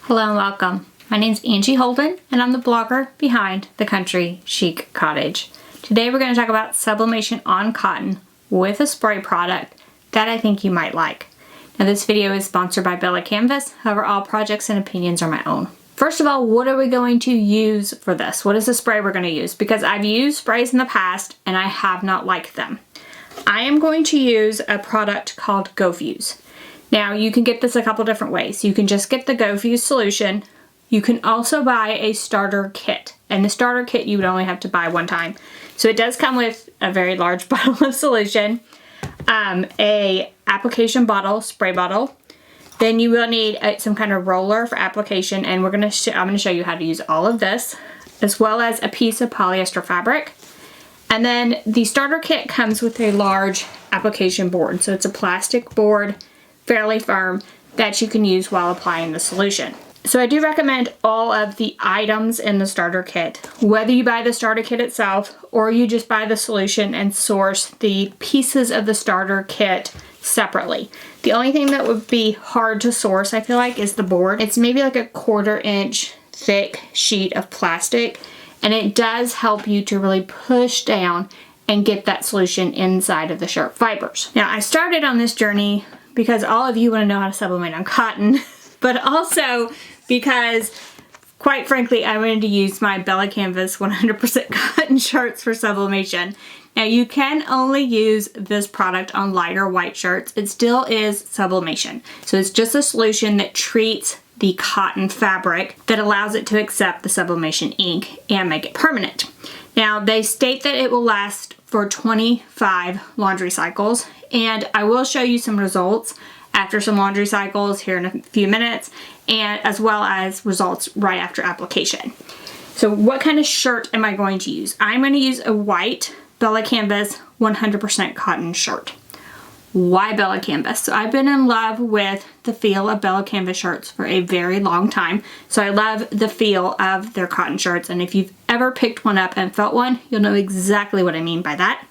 Hello and welcome. My name's Angie Holden and I'm the blogger behind The Country Chic Cottage. Today we're going to talk about sublimation on cotton with a spray product that I think you might like. Now this video is sponsored by BELLA+CANVAS, however all projects and opinions are my own. First of all, what are we going to use for this? What is the spray we're going to use? Because I've used sprays in the past and I have not liked them. I am going to use a product called Go Fuze. Now you can get this a couple different ways. You can just get the Go Fuze solution. You can also buy a starter kit, and the starter kit you would only have to buy one time. So it does come with a very large bottle of solution, a application bottle, spray bottle. Then you will need some kind of roller for application, and I'm going to show you how to use all of this, as well as a piece of polyester fabric. And then the starter kit comes with a large application board. So it's a plastic board, fairly firm, that you can use while applying the solution. So I do recommend all of the items in the starter kit, whether you buy the starter kit itself or you just buy the solution and source the pieces of the starter kit separately. The only thing that would be hard to source, I feel like, is the board. It's maybe like a 1/4 inch thick sheet of plastic, and it does help you to really push down and get that solution inside of the shirt fibers. Now I started on this journey because all of you want to know how to sublimate on cotton, but also because, quite frankly, I wanted to use my BELLA+CANVAS 100% cotton shirts for sublimation. Now you can only use this product on lighter white shirts. It still is sublimation. So it's just a solution that treats the cotton fabric that allows it to accept the sublimation ink and make it permanent. Now they state that it will last for 25 laundry cycles, and I will show you some results after some laundry cycles here in a few minutes, and as well as results right after application. So what kind of shirt am I going to use? I'm going to use a white BELLA+CANVAS 100% cotton shirt. Why BELLA+CANVAS? So I've been in love with the feel of BELLA+CANVAS shirts for a very long time. So I love the feel of their cotton shirts, and if you've ever picked one up and felt one, you'll know exactly what I mean by that.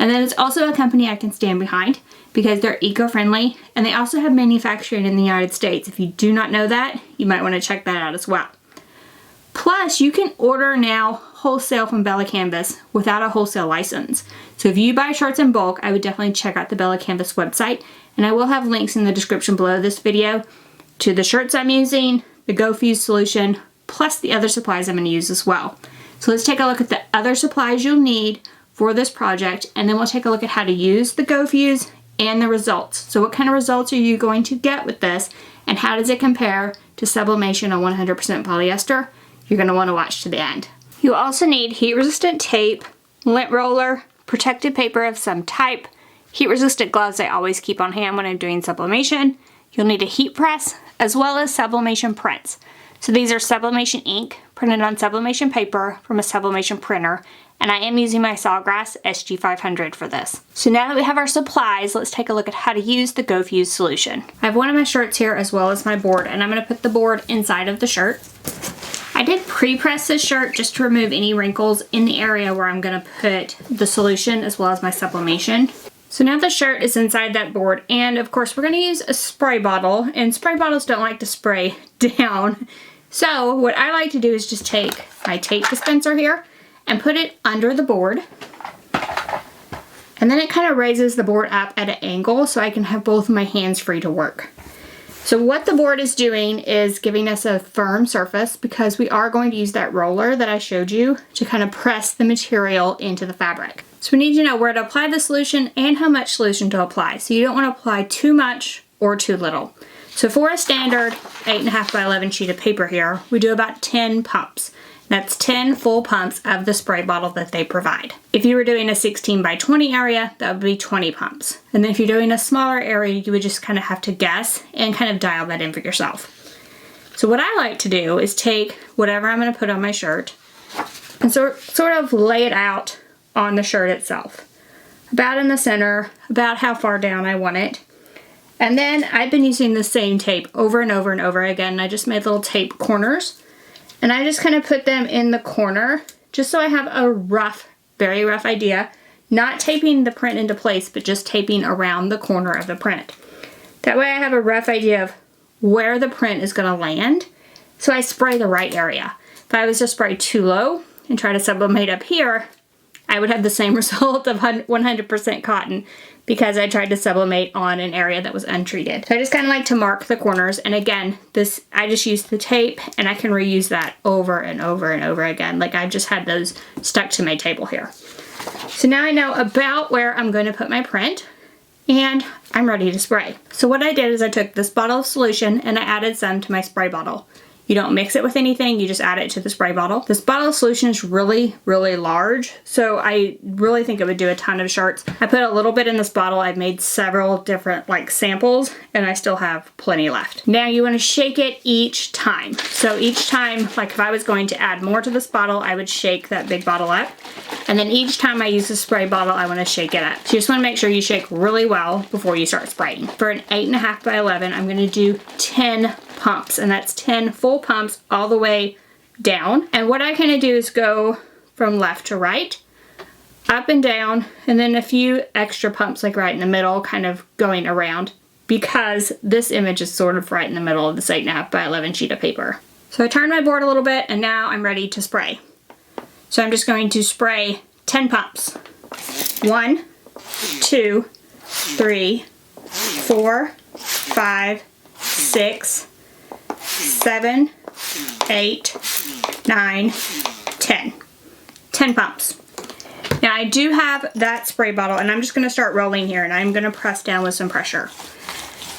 And then it's also a company I can stand behind because they're eco-friendly, and they also have manufacturing in the United States. If you do not know that, you might want to check that out as well. Plus, you can order now wholesale from BELLA+CANVAS without a wholesale license. So if you buy shirts in bulk, I would definitely check out the BELLA+CANVAS website, and I will have links in the description below this video to the shirts I'm using, the Go Fuze solution, plus the other supplies I'm going to use as well. So let's take a look at the other supplies you'll need for this project, and then we'll take a look at how to use the Go Fuze and the results. So what kind of results are you going to get with this, and how does it compare to sublimation on 100% polyester? You're going to want to watch to the end. You also need heat-resistant tape, lint roller, protective paper of some type, heat-resistant gloves I always keep on hand when I'm doing sublimation. You'll need a heat press, as well as sublimation prints. So these are sublimation ink printed on sublimation paper from a sublimation printer, and I am using my Sawgrass SG500 for this. So now that we have our supplies, let's take a look at how to use the Go Fuze solution. I have one of my shirts here as well as my board, and I'm going to put the board inside of the shirt. I did pre-press this shirt just to remove any wrinkles in the area where I'm going to put the solution as well as my sublimation. So now the shirt is inside that board, and of course we're going to use a spray bottle, and spray bottles don't like to spray down. So what I like to do is just take my tape dispenser here and put it under the board, and then it kind of raises the board up at an angle so I can have both of my hands free to work. So what the board is doing is giving us a firm surface because we are going to use that roller that I showed you to kind of press the material into the fabric. So we need to know where to apply the solution and how much solution to apply. So you don't want to apply too much or too little. So for a standard 8.5 by 11 sheet of paper here, we do about 10 pumps. That's 10 full pumps of the spray bottle that they provide. If you were doing a 16 by 20 area, that would be 20 pumps. And then if you're doing a smaller area, you would just kind of have to guess and kind of dial that in for yourself. So what I like to do is take whatever I'm going to put on my shirt and sort of lay it out on the shirt itself. About in the center, about how far down I want it. And then I've been using the same tape over and over and over again. I just made little tape corners. And I just kind of put them in the corner just so I have a rough, very rough idea. Not taping the print into place, but just taping around the corner of the print. That way I have a rough idea of where the print is going to land, So I spray the right area. If I was to spray too low and try to sublimate up here, I would have the same result of 100% cotton because I tried to sublimate on an area that was untreated. So I just kind of like to mark the corners, and again, this I just use the tape and I can reuse that over and over and over again. Like I've just had those stuck to my table here. So now I know about where I'm going to put my print and I'm ready to spray. So what I did is I took this bottle of solution and I added some to my spray bottle. You don't mix it with anything, you just add it to the spray bottle. This bottle of solution is really, really large, so I really think it would do a ton of shirts. I put a little bit in this bottle. I've made several different like samples, and I still have plenty left. Now you want to shake it each time. So each time, like if I was going to add more to this bottle, I would shake that big bottle up. And then each time I use the spray bottle, I want to shake it up. So you just want to make sure you shake really well before you start spraying. For an 8.5 by 11, I'm going to do 10 pumps, and that's 10 full pumps all the way down. And what I kind of do is go from left to right, up and down, and then a few extra pumps like right in the middle, kind of going around, because this image is sort of right in the middle of this 8.5 by 11 sheet of paper. So I turned my board a little bit, and now I'm ready to spray. So I'm just going to spray 10 pumps. 1, 2, 3, 4, 5, 6, 7, 8, 9, 10. 10 pumps. Now I do have that spray bottle, and I'm just going to start rolling here, and I'm going to press down with some pressure.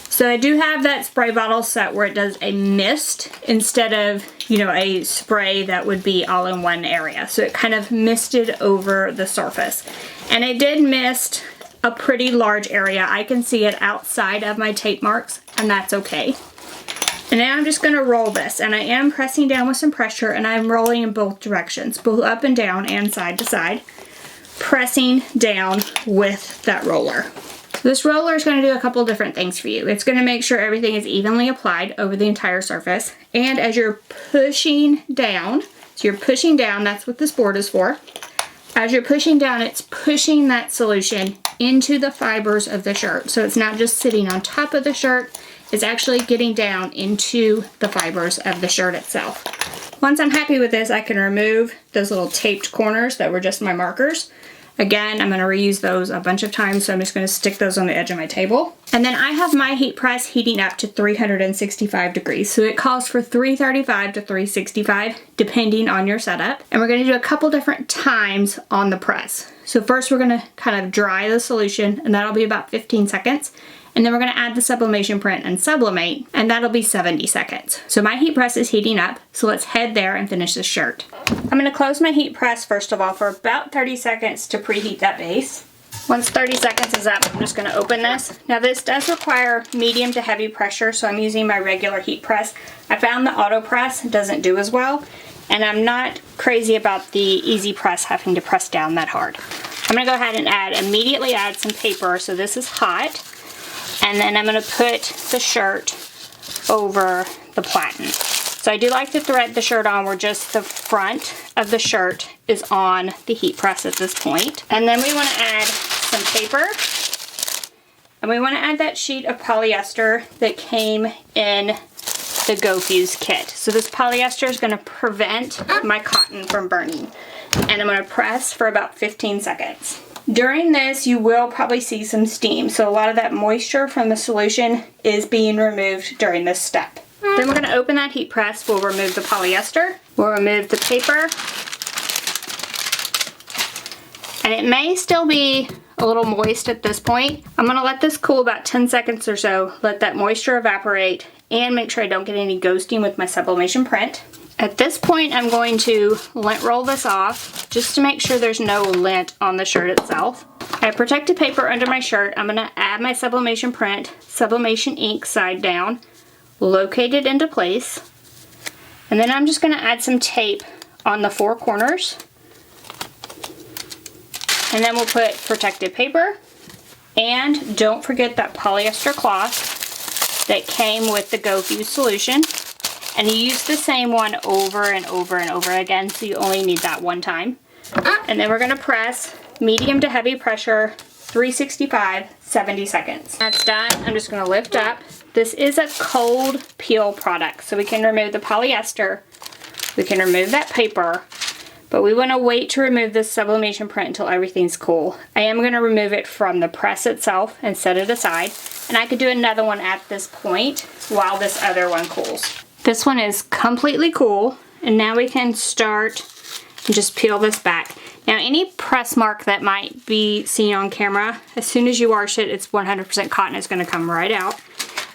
So I do have that spray bottle set where it does a mist instead of, you know, a spray that would be all in one area. So it kind of misted over the surface. And it did mist a pretty large area. I can see it outside of my tape marks, and that's okay. And now I'm just going to roll this, and I am pressing down with some pressure, and I'm rolling in both directions, both up and down and side to side, pressing down with that roller. This roller is going to do a couple different things for you. It's going to make sure everything is evenly applied over the entire surface, and as you're pushing down, so you're pushing down, that's what this board is for. As you're pushing down, it's pushing that solution into the fibers of the shirt. So it's not just sitting on top of the shirt, it's actually getting down into the fibers of the shirt itself. Once I'm happy with this, I can remove those little taped corners that were just my markers. Again, I'm going to reuse those a bunch of times, so I'm just going to stick those on the edge of my table. And then I have my heat press heating up to 365 degrees. So it calls for 335 to 365, depending on your setup. And we're going to do a couple different times on the press. So first we're going to kind of dry the solution, and that'll be about 15 seconds. And then we're going to add the sublimation print and sublimate, and that'll be 70 seconds. So my heat press is heating up, so let's head there and finish this shirt. I'm going to close my heat press first of all for about 30 seconds to preheat that base. Once 30 seconds is up, I'm just going to open this. Now this does require medium to heavy pressure, so I'm using my regular heat press. I found the auto press doesn't do as well, and I'm not crazy about the easy press having to press down that hard. I'm going to go ahead and immediately add some paper, so this is hot. And then I'm going to put the shirt over the platen. So I do like to thread the shirt on where just the front of the shirt is on the heat press at this point. And then we want to add some paper. And we want to add that sheet of polyester that came in the Go Fuze kit. So this polyester is going to prevent my cotton from burning. And I'm going to press for about 15 seconds. During this, you will probably see some steam, so a lot of that moisture from the solution is being removed during this step. Then we're going to open that heat press. We'll remove the polyester, we'll remove the paper, and it may still be a little moist at this point. I'm going to let this cool about 10 seconds or so, let that moisture evaporate, and make sure I don't get any ghosting with my sublimation print. At this point, I'm going to lint roll this off just to make sure there's no lint on the shirt itself. I have protected paper under my shirt. I'm going to add my sublimation print, sublimation ink side down, locate it into place, and then I'm just going to add some tape on the four corners. And then we'll put protected paper, and don't forget that polyester cloth that came with the Go Fuze solution. And you use the same one over and over and over again, so you only need that one time. And then we're going to press medium to heavy pressure, 365, 70 seconds. That's done. I'm just going to lift up, This is a cold peel product, so we can remove the polyester, we can remove that paper, but we want to wait to remove this sublimation print until everything's cool. I am going to remove it from the press itself and set it aside, and I could do another one at this point while this other one cools. This one is completely cool, and now we can start and just peel this back. Now any press mark that might be seen on camera, as soon as you wash it, it's 100% cotton, it's going to come right out.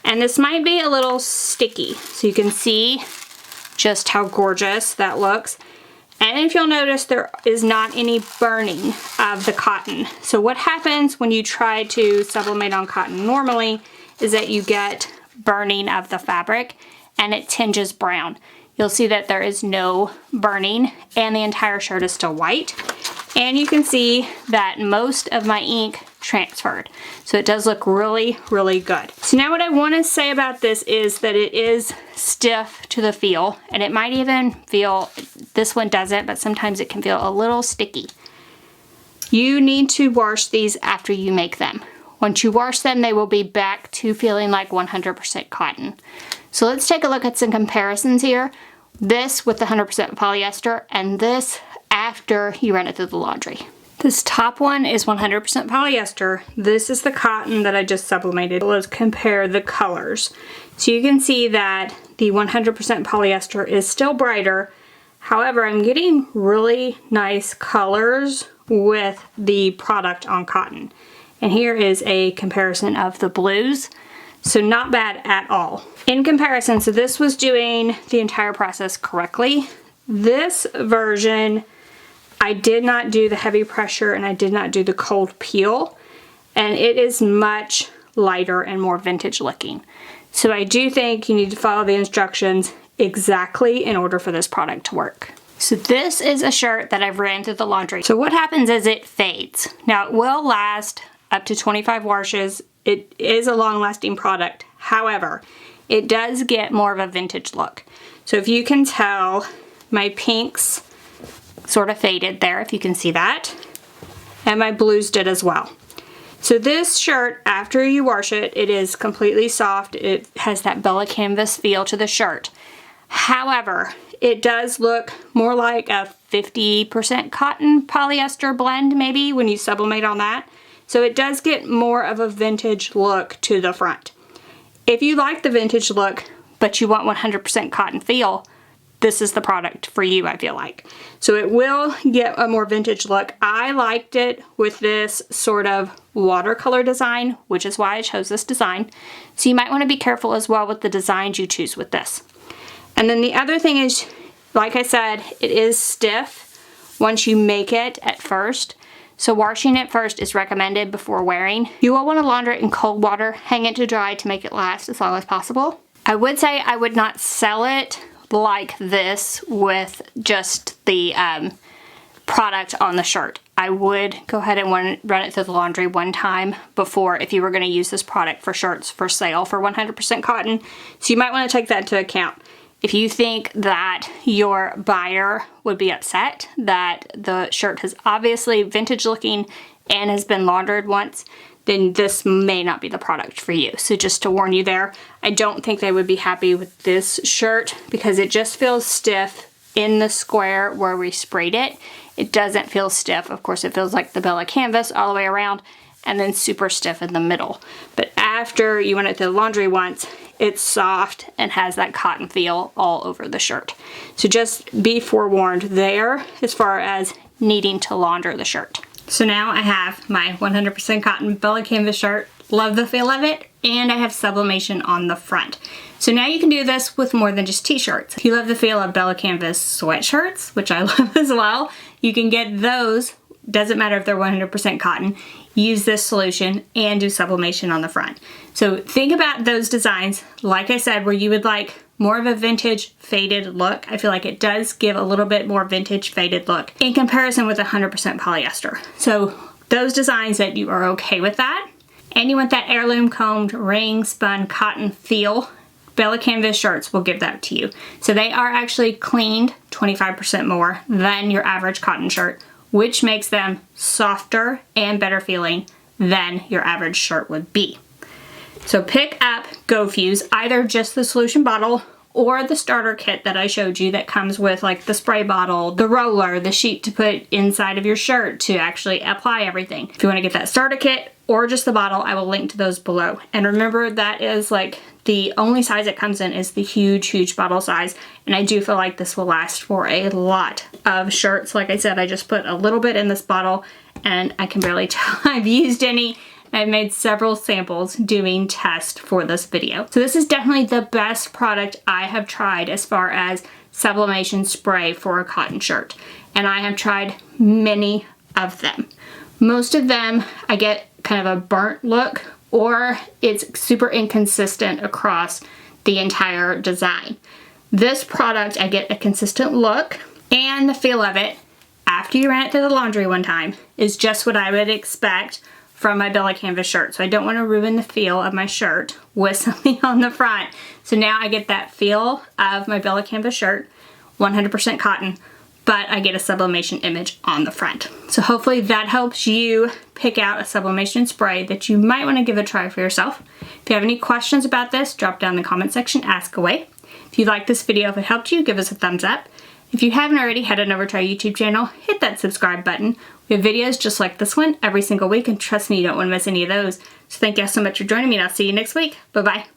And this might be a little sticky, so you can see just how gorgeous that looks. And if you'll notice, there is not any burning of the cotton. So what happens when you try to sublimate on cotton normally is that you get burning of the fabric and it tinges brown. You'll see that there is no burning and the entire shirt is still white. And you can see that most of my ink transferred. So it does look really, really good. So now what I want to say about this is that it is stiff to the feel, and it might even feel, this one doesn't, but sometimes it can feel a little sticky. You need to wash these after you make them. Once you wash them, they will be back to feeling like 100% cotton. So let's take a look at some comparisons here. This with the 100% polyester and this after you run it through the laundry. This top one is 100% polyester. This is the cotton that I just sublimated. Let's compare the colors. So you can see that the 100% polyester is still brighter. However, I'm getting really nice colors with the product on cotton. And here is a comparison of the blues. So not bad at all. In comparison, so this was doing the entire process correctly. This version, I did not do the heavy pressure and I did not do the cold peel, and it is much lighter and more vintage looking. So I do think you need to follow the instructions exactly in order for this product to work. So this is a shirt that I've ran through the laundry. So what happens is it fades. Now it will last up to 25 washes. It is a long-lasting product. However, it does get more of a vintage look. So if you can tell, my pinks sort of faded there, if you can see that, and my blues did as well. So this shirt, after you wash it, it is completely soft. It has that Bella Canvas feel to the shirt. However, it does look more like a 50% cotton polyester blend maybe when you sublimate on that. So it does get more of a vintage look to the front. If you like the vintage look, but you want 100% cotton feel, this is the product for you, I feel like. So it will get a more vintage look. I liked it with this sort of watercolor design, which is why I chose this design. So you might want to be careful as well with the designs you choose with this. And then the other thing is, like I said, it is stiff once you make it at first. So washing it first is recommended before wearing. You will want to launder it in cold water, hang it to dry to make it last as long as possible. I would say I would not sell it like this with just the product on the shirt. I would go ahead and run it through the laundry one time before if you were going to use this product for shirts for sale for 100% cotton. So you might want to take that into account. If you think that your buyer would be upset that the shirt is obviously vintage looking and has been laundered once, then this may not be the product for you. So just to warn you there, I don't think they would be happy with this shirt because it just feels stiff in the square where we sprayed it. It doesn't feel stiff. Of course, it feels like the Bella Canvas all the way around and then super stiff in the middle. But after you run it through the laundry once, it's soft and has that cotton feel all over the shirt. So just be forewarned there as far as needing to launder the shirt. So now I have my 100% cotton Bella Canvas shirt. Love the feel of it, and I have sublimation on the front. So now you can do this with more than just t-shirts. If you love the feel of Bella Canvas sweatshirts, which I love as well, you can get those. Doesn't matter if they're 100% cotton. Use this solution and do sublimation on the front. So think about those designs, like I said, where you would like more of a vintage faded look. I feel like it does give a little bit more vintage faded look in comparison with 100% polyester. So those designs that you are okay with that, and you want that heirloom combed ring spun cotton feel, Bella Canvas shirts will give that to you. So they are actually cleaned 25% more than your average cotton shirt, which makes them softer and better feeling than your average shirt would be. So pick up Go Fuze, either just the solution bottle or the starter kit that I showed you that comes with like the spray bottle, the roller, the sheet to put inside of your shirt to actually apply everything. If you want to get that starter kit or just the bottle, I will link to those below. And remember, that is like the only size it comes in is the huge bottle size. And I do feel like this will last for a lot of shirts. Like I said, I just put a little bit in this bottle and I can barely tell I've used any. I've made several samples doing tests for this video. So this is definitely the best product I have tried as far as sublimation spray for a cotton shirt. And I have tried many of them. Most of them I get kind of a burnt look, or it's super inconsistent across the entire design. This product, I get a consistent look, and the feel of it after you ran it through the laundry one time is just what I would expect from my BELLA+CANVAS shirt. So I don't want to ruin the feel of my shirt with something on the front. So now I get that feel of my BELLA+CANVAS shirt, 100% cotton, but I get a sublimation image on the front. So hopefully that helps you pick out a sublimation spray that you might want to give a try for yourself. If you have any questions about this, drop down in the comment section, ask away. If you liked this video, if it helped you, give us a thumbs up. If you haven't already, head on over to our YouTube channel, hit that subscribe button. We have videos just like this one every single week, and trust me, you don't want to miss any of those. So thank you so much for joining me, and I'll see you next week. Bye-bye.